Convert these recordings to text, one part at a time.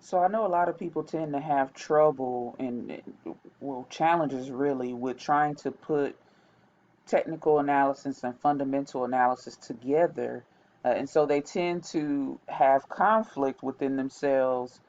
So I know a lot of people tend to have trouble and, well, challenges really with trying to put technical analysis and fundamental analysis together. And so they tend to have conflict within themselves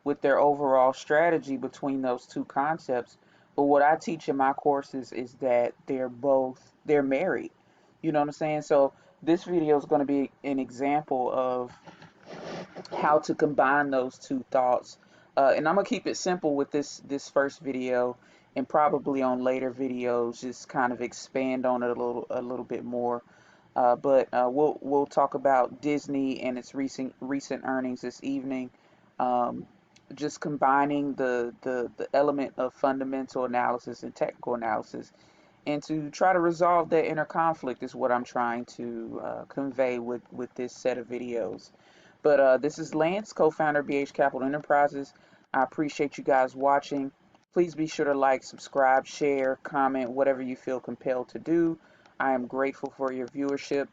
with their overall strategy between those two concepts. But what I teach in my courses is that they're married. You know what I'm saying? So this video is going to be an example of how to combine those two thoughts. And I'm gonna keep it simple with this first video, and probably on later videos just kind of expand on it a little bit more. But we'll talk about Disney and its recent earnings this evening. Um, just combining the element of fundamental analysis and technical analysis, and to try to resolve that inner conflict is what I'm trying to convey with this set of videos. But this is Lance, co-founder of BH Capital Enterprises. I appreciate you guys watching. Please be sure to like, subscribe, share, comment, whatever you feel compelled to do. I am grateful for your viewership.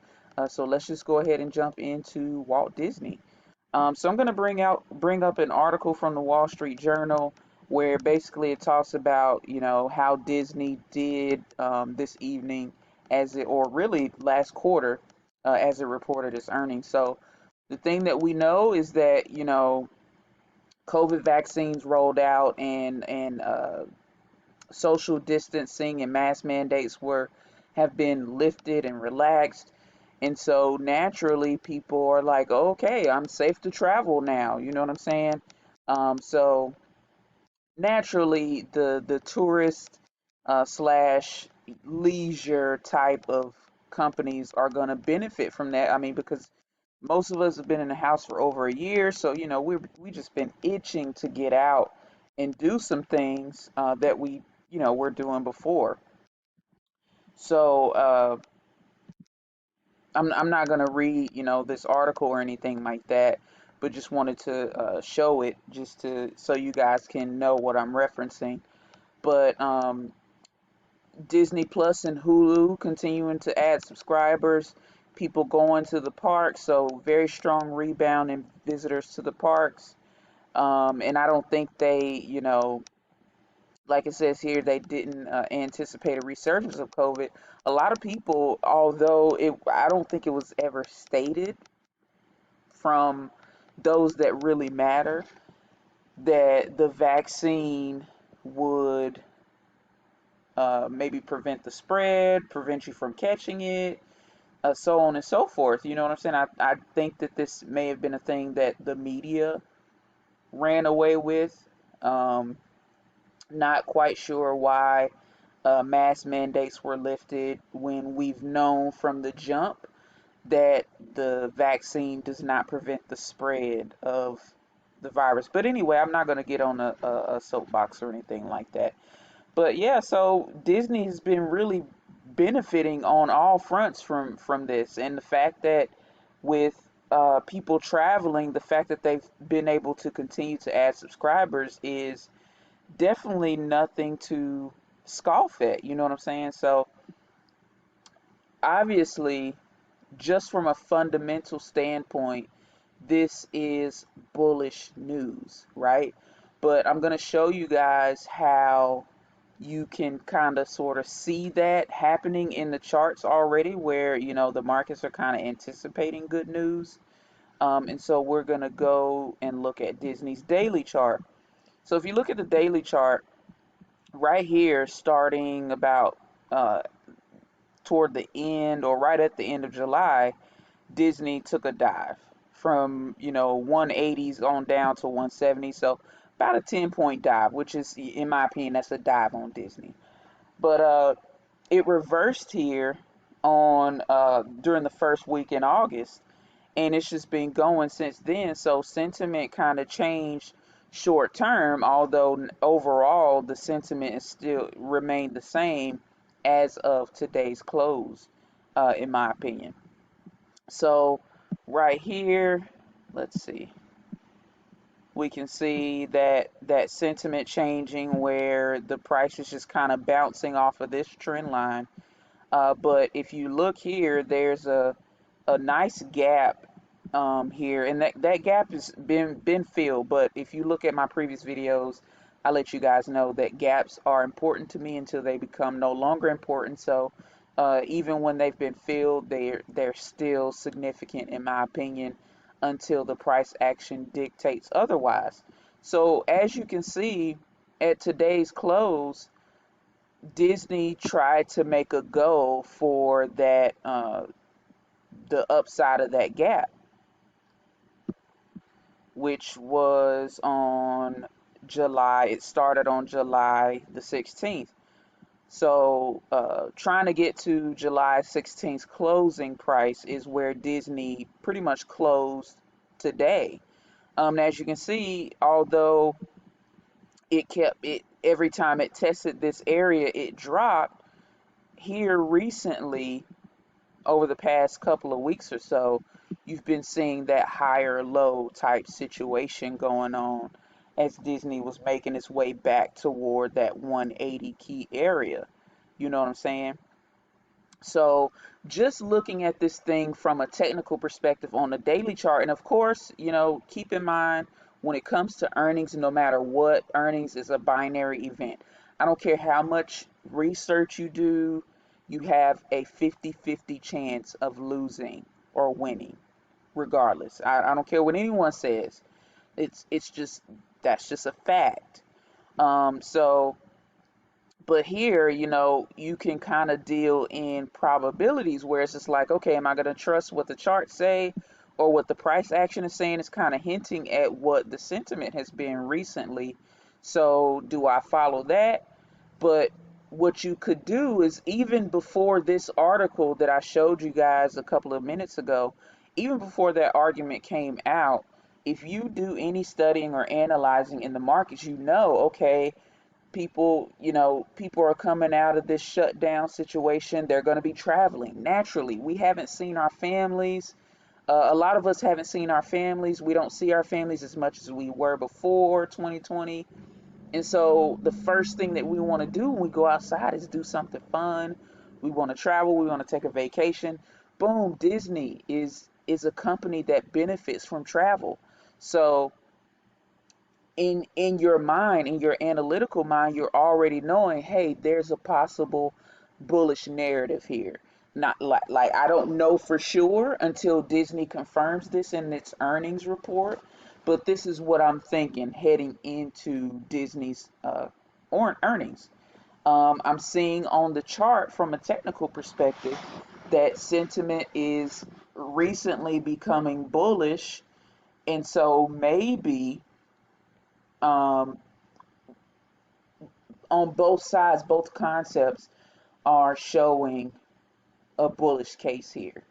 So let's just go ahead and jump into Walt Disney. So I'm going to bring up an article from the Wall Street Journal where basically it talks about, how Disney did this evening or really last quarter, as it reported its earnings. So the thing that we know is that, COVID vaccines rolled out, and social distancing and mask mandates have been lifted and relaxed. And so naturally people are like, okay, I'm safe to travel now. You know what I'm saying? So naturally the tourist slash leisure type of companies are going to benefit from that. I mean, because most of us have been in the house for over a year, so we just been itching to get out and do some things that we were doing before. So I'm not gonna read this article or anything like that, but just wanted to show it just to so you guys can know what I'm referencing. But Disney Plus and Hulu continuing to add subscribers, people going to the parks, so very strong rebound in visitors to the parks. And I don't think like it says here, they didn't anticipate a resurgence of COVID. A lot of people, although I don't think it was ever stated from those that really matter that the vaccine would maybe prevent the spread, prevent you from catching it, so on and so forth. You know what I'm saying? I think that this may have been a thing that the media ran away with. Not quite sure why mask mandates were lifted when we've known from the jump that the vaccine does not prevent the spread of the virus. But anyway, I'm not going to get on a soapbox or anything like that. But yeah, so Disney has been really benefiting on all fronts from this, and the fact that with people traveling, the fact that they've been able to continue to add subscribers is definitely nothing to scoff at. You know what I'm saying? So obviously, just from a fundamental standpoint, this is bullish news, right? But I'm going to show you guys how you can kind of sort of see that happening in the charts already, where the markets are kind of anticipating good news. And so we're going to go and look at Disney's daily chart. So if you look at the daily chart right here, starting about toward the end or right at the end of July, Disney took a dive from 180s on down to 170. So about a 10-point dive, which is, in my opinion, that's a dive on Disney. But it reversed here on during the first week in August, and it's just been going since then. So sentiment kind of changed short term, although overall the sentiment is still remained the same as of today's close, in my opinion. So right here, let's see, we can see that sentiment changing where the price is just kind of bouncing off of this trend line. But if you look here, there's a nice gap here, and that gap has been filled. But if you look at my previous videos, I let you guys know that gaps are important to me until they become no longer important. So even when they've been filled, they're still significant in my opinion until the price action dictates otherwise. So as you can see at today's close, Disney tried to make a go for that the upside of that gap, which was on it started on July the 16th. So trying to get to July 16th closing price is where Disney pretty much closed today. As you can see, although it kept it every time it tested this area, it dropped here recently over the past couple of weeks or so. You've been seeing that higher low type situation going on as Disney was making its way back toward that 180 key area. You know what I'm saying? So just looking at this thing from a technical perspective on the daily chart, and of course, keep in mind when it comes to earnings, no matter what, earnings is a binary event. I don't care how much research you do, you have a 50-50 chance of losing or winning, regardless. I don't care what anyone says. It's just that's just a fact. So but here, you can kind of deal in probabilities where it's just like, okay, am I going to trust what the charts say or what the price action is saying? It's kind of hinting at what the sentiment has been recently. So do I follow that? But what you could do is, even before this article that I showed you guys a couple of minutes ago, even before that argument came out, if you do any studying or analyzing in the markets, okay, people are coming out of this shutdown situation. They're going to be traveling naturally. We haven't seen our families. A lot of us haven't seen our families. We don't see our families as much as we were before 2020. And so the first thing that we want to do when we go outside is do something fun. We want to travel. We want to take a vacation. Boom, Disney is a company that benefits from travel. So in your mind, in your analytical mind, you're already knowing, hey, there's a possible bullish narrative here. Not like I don't know for sure until Disney confirms this in its earnings report, but this is what I'm thinking heading into Disney's earnings. I'm seeing on the chart from a technical perspective that sentiment is recently becoming bullish, and so maybe um, on both sides, both concepts are showing a bullish case here.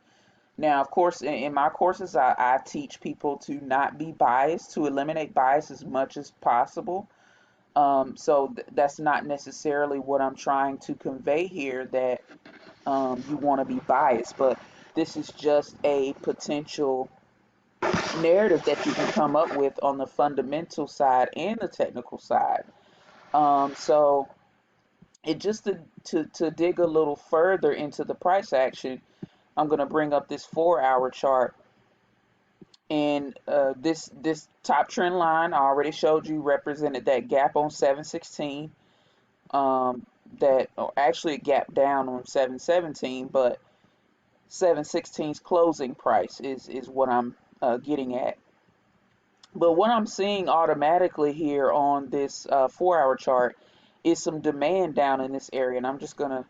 Now, of course, in my courses, I teach people to not be biased, to eliminate bias as much as possible. So that's not necessarily what I'm trying to convey here, that you want to be biased, but this is just a potential narrative that you can come up with on the fundamental side and the technical side. So it just to dig a little further into the price action, I'm going to bring up this 4-hour chart. And this top trend line I already showed you represented that gap on 716. That actually it gapped down on 717, but 716's closing price is what I'm getting at. But what I'm seeing automatically here on this 4-hour chart is some demand down in this area, and I'm just gonna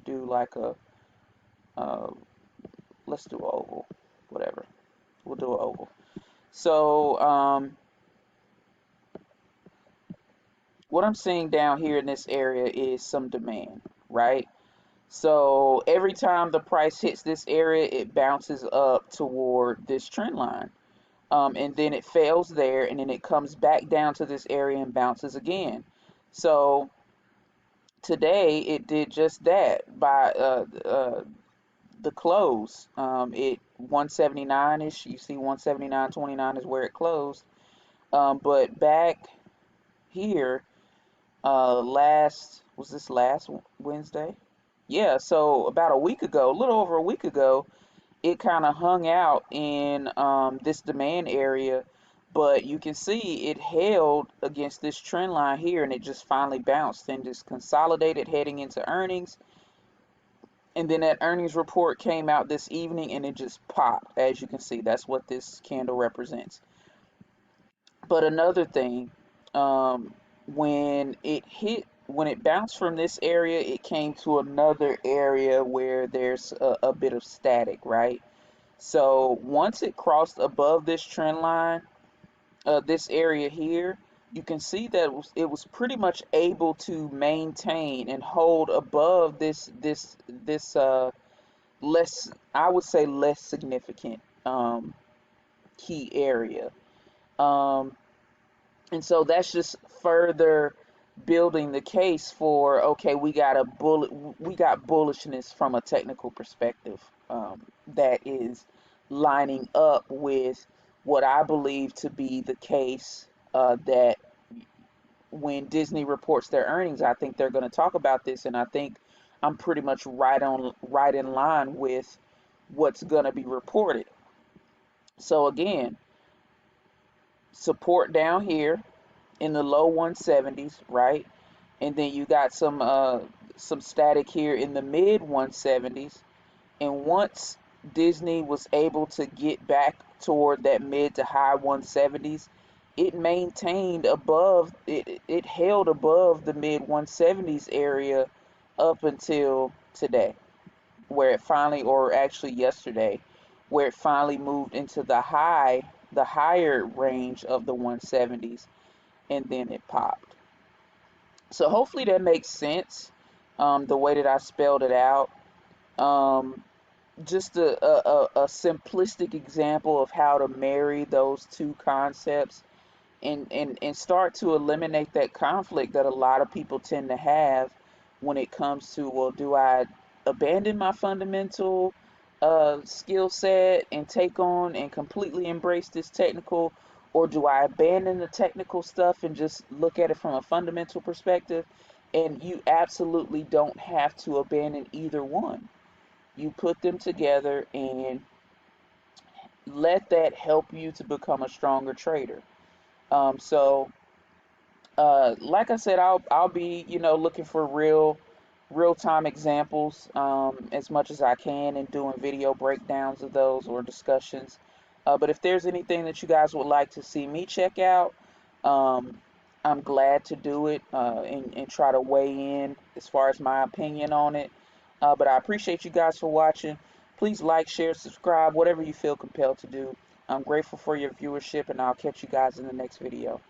do like uh, let's do an oval, whatever. We'll do an oval. So what I'm seeing down here in this area is some demand, right? So every time the price hits this area, it bounces up toward this trend line. And then it fails there, and then it comes back down to this area and bounces again. So today it did just that by the close. It 179-ish. You see 179.29 is where it closed. But back here, was this last Wednesday? Yeah, so about a week ago, a little over a week ago, it kind of hung out in this demand area, but you can see it held against this trend line here, and it just finally bounced and just consolidated heading into earnings. And then that earnings report came out this evening, and it just popped. As you can see, that's what this candle represents. But another thing, um, when it bounced from this area, it came to another area where there's a bit of static, right? So once it crossed above this trend line, this area here, you can see that it was pretty much able to maintain and hold above this less, I would say, less significant key area. Um, and so that's just further building the case for, okay, we got bullishness from a technical perspective, that is lining up with what I believe to be the case, that when Disney reports their earnings, I think they're going to talk about this, and I think I'm pretty much right in line with what's going to be reported. So again, support down here in the low 170s, right? And then you got some static here in the mid 170s. And once Disney was able to get back toward that mid to high 170s, it maintained above it held above the mid 170s area up until today, where it finally, or actually yesterday, where it finally moved into the higher range of the 170s, and then it popped. So hopefully that makes sense, the way that I spelled it out. Um, just a simplistic example of how to marry those two concepts, and start to eliminate that conflict that a lot of people tend to have when it comes to, well, do I abandon my fundamental skill set and take on and completely embrace this technical, or do I abandon the technical stuff and just look at it from a fundamental perspective? And you absolutely don't have to abandon either one. You put them together and let that help you to become a stronger trader. Like I said, I'll be, looking for real time examples, as much as I can, and doing video breakdowns of those or discussions. But if there's anything that you guys would like to see me check out, um, I'm glad to do it, and try to weigh in as far as my opinion on it. But I appreciate you guys for watching. Please like, share, subscribe, whatever you feel compelled to do. I'm grateful for your viewership, and I'll catch you guys in the next video.